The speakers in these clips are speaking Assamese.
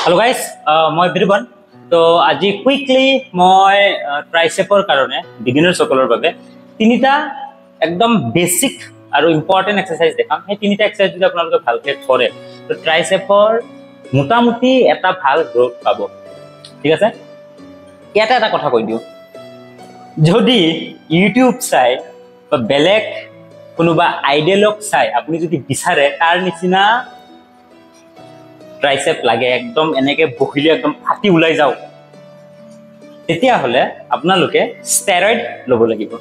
Hello guys, মই বিৰুবন তো আজি কুইকলি মই ট্ৰাইসেপৰ কাৰণে বিগিনাৰ সকলৰ বাবে তিনিটা একদম বেসিক আৰু ইম্পৰ্টেন্ট এক্সাৰসাইজ দেখাম। এই তিনিটা এক্সাৰসাইজ যদি আপোনালোকে ভালকে কৰে তো ট্ৰাইসেপৰ মোটামুটি এটা ভাল গ্ৰোথ পাব। ঠিক আছে, ইয়াতে এটা কথা কৈ দিও, যদি ইউটিউব চাই বা বেলেগ কোনোবা আইডিয়ালক চাই আপুনি যদি বিচাৰে তাৰ নিচিনা ট্ৰাইসেপ লাগে একদম এনেকে বহিলে একদম ফাটি ওলাই যাও, তেতিয়া হলে আপোনালোকে ষ্টেৰয়েড লব লাগিব।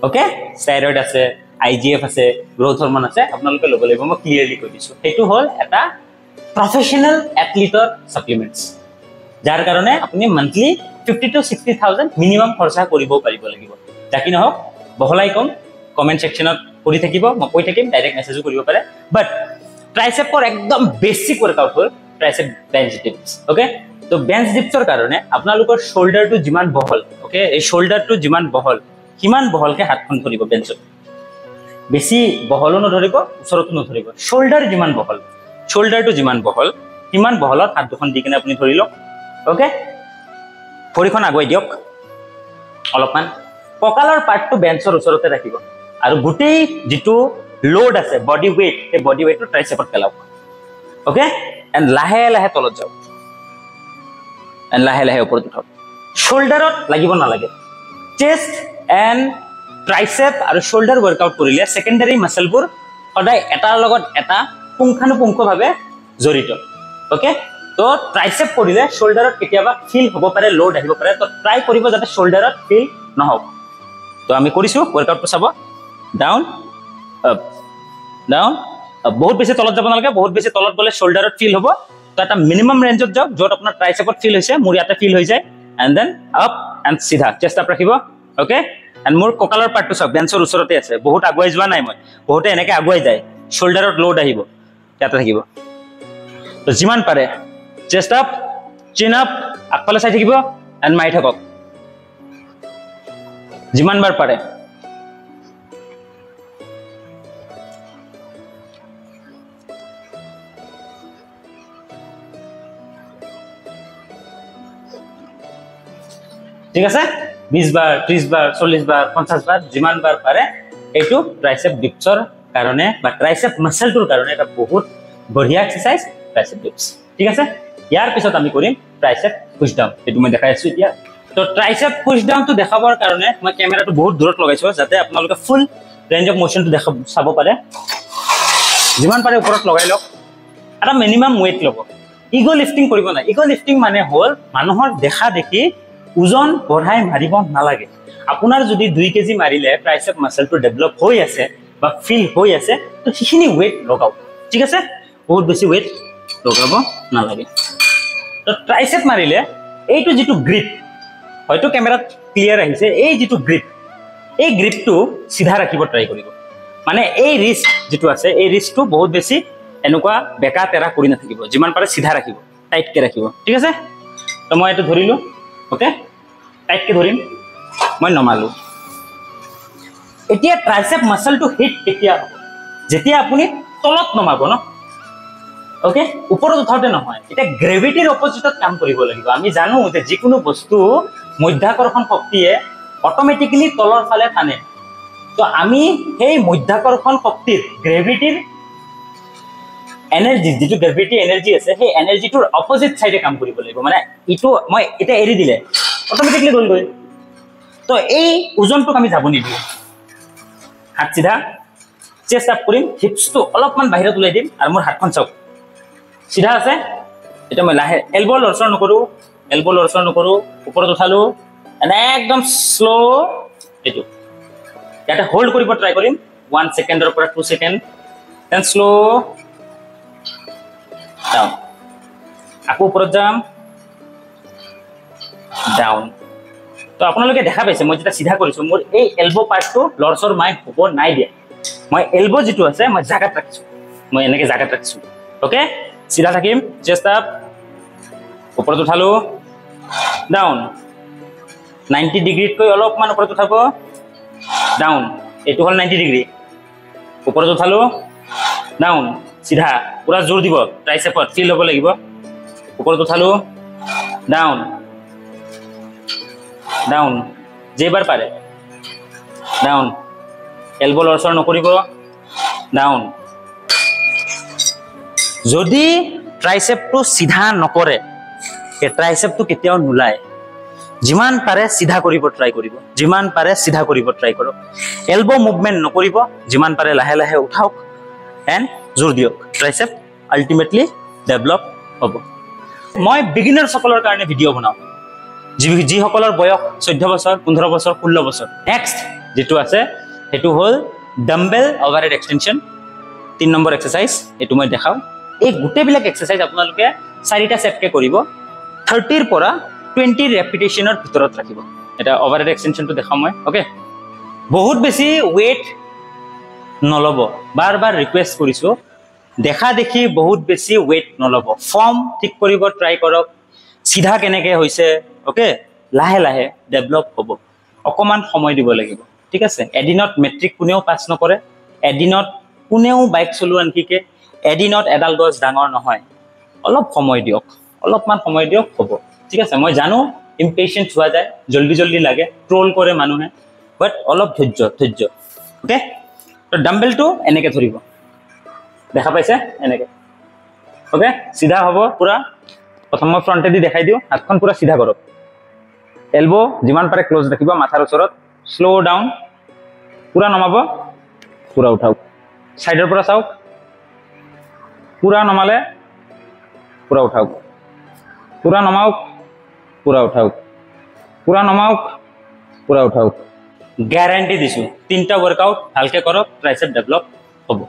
ওকে, ষ্টেৰয়েড আছে, আইজিএফ আছে, গ্ৰোথ হৰমন আছে, আপোনালোকে লব লাগিব। মই ক্লিয়াৰলি কৈ দিছো, সেইটো হল এটা প্ৰফেশনাল এথলিটৰ সাপ্লিমেন্টস, যাৰ কাৰণে আপুনি মান্থলি 50 to 60,000 মিনিমাম খৰচা কৰিব পাৰিব লাগিব। যাকি নহওক বহলাই কম কমেন্ট সেকশনত কৰি থাকিব, মই কৈ থাকিম, ডাইৰেক্ট মেছেজো কৰিব পাৰে। বাট ট্ৰাইসেপৰ একদম বেসিক ওয়াৰ্কআউট হল ট্ৰাইসেপ বেঞ্চ ডিপস। ওকে, তো বেঞ্চ ডিপসৰ কাৰণে আপোনালোকৰ শোল্ডাৰটো যিমান বহল, ওকে, এই শোল্ডাৰটো যিমান বহল কিমান বহলকে হাতখন ধৰিব বেঞ্চত, বেছি বহলো নধৰিব ওচৰতো নধৰিব। শোল্ডাৰ যিমান বহল, শোল্ডাৰটো যিমান বহল কিমান বহলত হাত দুখন দি কিনে আপুনি ধৰি লওক। ওকে, ভৰিখন আগুৱাই দিয়ক অলপমান, কঁকালৰ পাৰ্টটো বেঞ্চৰ ওচৰতে ৰাখিব আৰু গোটেই যিটো লোড আছে বডি ওয়েট, এই বডি ওয়েটটো ট্ৰাইসেপত পেলাওক। ওকে, এন্ড লাহে লাহে তলত যাওক, এন্ড লাহে লাহে ওপৰত উঠাওক। শোল্ডাৰত লাগিব নালাগে। চেষ্ট এন্ড ট্ৰাইসেপ আৰু শোল্ডাৰ ওয়াৰ্কআউট কৰিলে সেকেন্ডাৰী মাসলবোৰ সদায় এটাৰ লগত এটা পুংখানুপুংখভাৱে জড়িত। ওকে, তো ট্ৰাইসেপ কৰিলে শোল্ডাৰত কেতিয়াবা ফিল হ'ব পাৰে, লোড আহিব পাৰে, তো ট্ৰাই কৰিব যাতে শোল্ডাৰত ফিল নহওক। তো আমি কৰিছো ওয়ার্কআউটটো চাব, ডাউন আপ ডাউন আপ, বহুত বেছি তলত যাব নালাগে, বহুত বেছি তলত গলে শোল্ডাৰত ফিল হ'ব। তো এটা মিনিমাম ৰেঞ্জত যাওক য'ত আপোনাৰ ট্ৰাইসেপত ফিল হৈছে, মোৰ ইয়াতে ফিল হৈ যায়, এন্ড দেন আপ এন্ড সিধা চেষ্ট আপ ৰাখিব। ওকে, এন্ড মোৰ কঁকালৰ পাৰ্টটো চাওক বেঞ্চৰ ওচৰতে আছে, বহুত আগুৱাই যোৱা নাই মই, বহুতে এনেকে আগুৱাই যায়, শোল্ডাৰত লোড আহিব, ইয়াতে থাকিব। তো যিমান পাৰে চেষ্ট আপ, চিন আপ, আগফালে চাই থাকিব এন্ড মাৰি থাকক যিমানবাৰ পাৰে। ঠিক আছে, 20 বাৰ, 30 বাৰ, 40 বাৰ, 50 বাৰ, যিমান বাৰ পাৰে। এইটো ট্ৰাইসেপ ডিপছৰ কাৰণে বা ট্ৰাইসেপ মাসলটোৰ কাৰণে এটা বহুত বঢ়িয়া এক্সাৰসাইজ ট্ৰাইসেপ ডিপছ। ঠিক আছে, ইয়াৰ পিছত আমি কৰিম ট্ৰাইসেপ পুশ ডাউন, এইটো মই দেখাই আছো এতিয়া। তো ট্ৰাইসেপ পুশ ডাউনটো দেখাবৰ কাৰণে মই কেমেৰাটো বহুত দূৰত লগাইছো যাতে আপোনালোকে ফুল ৰেঞ্জ অফ মোশনটো চাব পাৰে। যিমান পাৰে ওপৰত লগাই লওক, এটা মিনিমাম ওয়েট ল'ব। ইগো লিফটিং কৰিব নাই। ইগো লিফটিং মানে হ'ল মানুহৰ দেখা দেখি ওজন বঢ়াই মাৰিব নালাগে। আপোনাৰ যদি 2 কেজি মাৰিলে ট্ৰাইসেপ মাসলটো ডেভেলপ হৈ আছে বা ফিল হৈ আছে, তো সেইখিনি ওয়েট লগাওক। ঠিক আছে, বহুত বেছি ওয়েট লগাব নালাগে। তো ট্ৰাইসেপ মাৰিলে এইটো যিটো গ্ৰিপ, হয়তো কেমেৰাত ক্লিয়াৰ আহিছে, এই যিটো গ্ৰিপ, এই গ্ৰিপটো সিধা ৰাখিব ট্ৰাই কৰিব। মানে এই ৰিস্ট যিটো আছে, এই ৰিস্টটো বহুত বেছি এনেকুৱা বেকা তেৰা কৰি নাথাকিব, যিমান পাৰে সিধা ৰাখিব, টাইটকে ৰাখিব। ঠিক আছে, তো মই এইটো ধৰিলো। ওকে, টাইটকে ধৰিম, মই নমালো। এতিয়া ট্ৰাইসেপ মাসলটো হিট কেতিয়া হ'ব? যেতিয়া আপুনি তলত নমাব ন। ওকে, ওপৰত উঠাওতে নহয়, এতিয়া গ্ৰেভিটিৰ অপজিটত কাম কৰিব লাগিব। আমি জানো যে যিকোনো বস্তু মধ্যাকৰ্ষণ শক্তিয়ে অটোমেটিক্যালি তলৰ ফালে টানে। তো আমি সেই মধ্যাকৰ্ষণ শক্তিৰ গ্ৰেভিটিৰ এনাৰ্জি, যিটো গ্ৰেভিটি এনাৰ্জি আছে, সেই এনাৰ্জিটোৰ অপজিট সাইডে কাম কৰিব লাগিব। মানে ইটো মই এটা এৰি দিলে অটোমেটিক্যালি গ'লগৈ। তো এই ওজনটোক আমি যাব নিদিওঁ। হাত সিধা, চেষ্ট আপ কৰিম, হিপছটো অলপমান বাহিৰত ওলাই দিম আৰু মোৰ হাতখন চাওক সিধা আছে। এতিয়া মই লাহে এলব লৰচৰ নকৰোঁ, এলব লৰচৰ নকৰোঁ, ওপৰত উঠালো, একদম শ্ল'। এইটো ইয়াতে হোল্ড কৰিব ট্ৰাই কৰিম 1 ছেকেণ্ডৰ পৰা 2 ছেকেণ্ড, দেন শ্ল' ডাউন, আকৌ ওপৰত যাম, ডাউন। তো আপোনালোকে দেখা পাইছে মই যেতিয়া সিধা কৰিছো, মোৰ এই এলব পাৰ্টটো লৰচৰ মাই হ'ব নাই দিয়া। মই এলব যিটো আছে মই জাগাত ৰাখিছো, মই এনেকে জাগাত ৰাখিছো। ওকে, সিধা থাকিম, চেষ্ট আপ, ওপৰত উঠালো, ডাউন, 90 ডিগ্ৰীতকৈ অলপমান ওপৰত উঠাব, ডাউন, এইটো হ'ল 90 ডিগ্ৰী, ওপৰত উঠালো, ডাউন, সিধা, পুৰা জোৰ দিব, ট্ৰাইসেপত ফিল হ'ব লাগিব, ওপৰত উঠালো ডাউন ডাউন যেইবাৰ পাৰে ডাউন এলবো লৰচৰ নকৰিব ডাউন যদি ট্ৰাইচেপটো সিধা নকৰে এই ট্ৰাইচেপটো কেতিয়াও নোলায় যিমান পাৰে সিধা কৰিব ট্ৰাই কৰিব যিমান পাৰে সিধা কৰিব ট্ৰাই কৰক এলবো মুভমেন্ট নকৰিব যিমান পাৰে লাহে লাহে উঠাওক এন্ড জোৰ দিয়ক ট্ৰাইচেপ আল্টিমেটলি ডেভেলপ হ'ব মই বিগিনাৰ সকলৰ কাৰণে ভিডিও বনাও যি সকলৰ বয়স 14 বছৰ 15 বছৰ 16 বছৰ নেক্সট যেটো আছে হেতু হল ডাম্বেল ওভাৰহেড এক্সটেনশন 3 নম্বৰ এক্সাৰসাইজ এটো মই দেখাও এই গুটেবিলাক এক্সাৰসাইজ আপোনালোকে 4টা সেটকে কৰিব 30 ৰ পৰা 20 ৰেপিটেশনৰ ভিতৰত ৰাখিব এটা ওভাৰহেড এক্সটেনশনটো দেখাম মই ওকে বহুত বেছি ওয়েট নলব বাৰ বাৰ ৰিকুৱেষ্ট কৰিছো দেখা দেখি বহুত বেছি ওয়েট নলব ফৰ্ম ঠিক কৰিব ট্ৰাই কৰক সিধা কেনেকে হৈছে ওকে লাহে লাহে ডেভেলপ হ'ব অকমান সময় দিব লাগিব ঠিক আছে এদিনত মেট্ৰিক কোনেও পাস নকৰে এদিনত কোনেও বাইক চলোৱা নকিকে এদিনত এডাল গছ ডাঙৰ নহয় অলপ সময় দিয়ক অলপমান সময় দিয়ক হ'ব ঠিক আছে মই জানো ইম্পেশেন্ট হোৱা যায় জলদি জলদি লাগে ট্ৰোল কৰে মানুহে বাট অলপ ধৈৰ্য ওকে তো ডাম্বেলটো এনেকে ধৰিব দেখা পাইছে এনেকে ওকে সিধা হ'ব পুৰা প্ৰথম মই ফ্ৰন্টে দি দেখাই দিও হাতখন পুৰা সিধা কৰক এলবো যিমান পাৰে ক্লোজ ৰাখিব মাথাৰ ওচৰত স্লো ডাউন পুৰা নমাব পুৰা উঠাওক সাইডৰ পৰা চাওক পুৰা নমালে পুৰা উঠাওক পুৰা নমাওক পুৰা উঠাওক পুৰা নমাওক পুৰা উঠাওক গ্যাৰান্টি দিছো 3টা ওয়াৰ্কআউট ভালকে কৰক ট্ৰাইচেপ ডেভেলপ হ'ব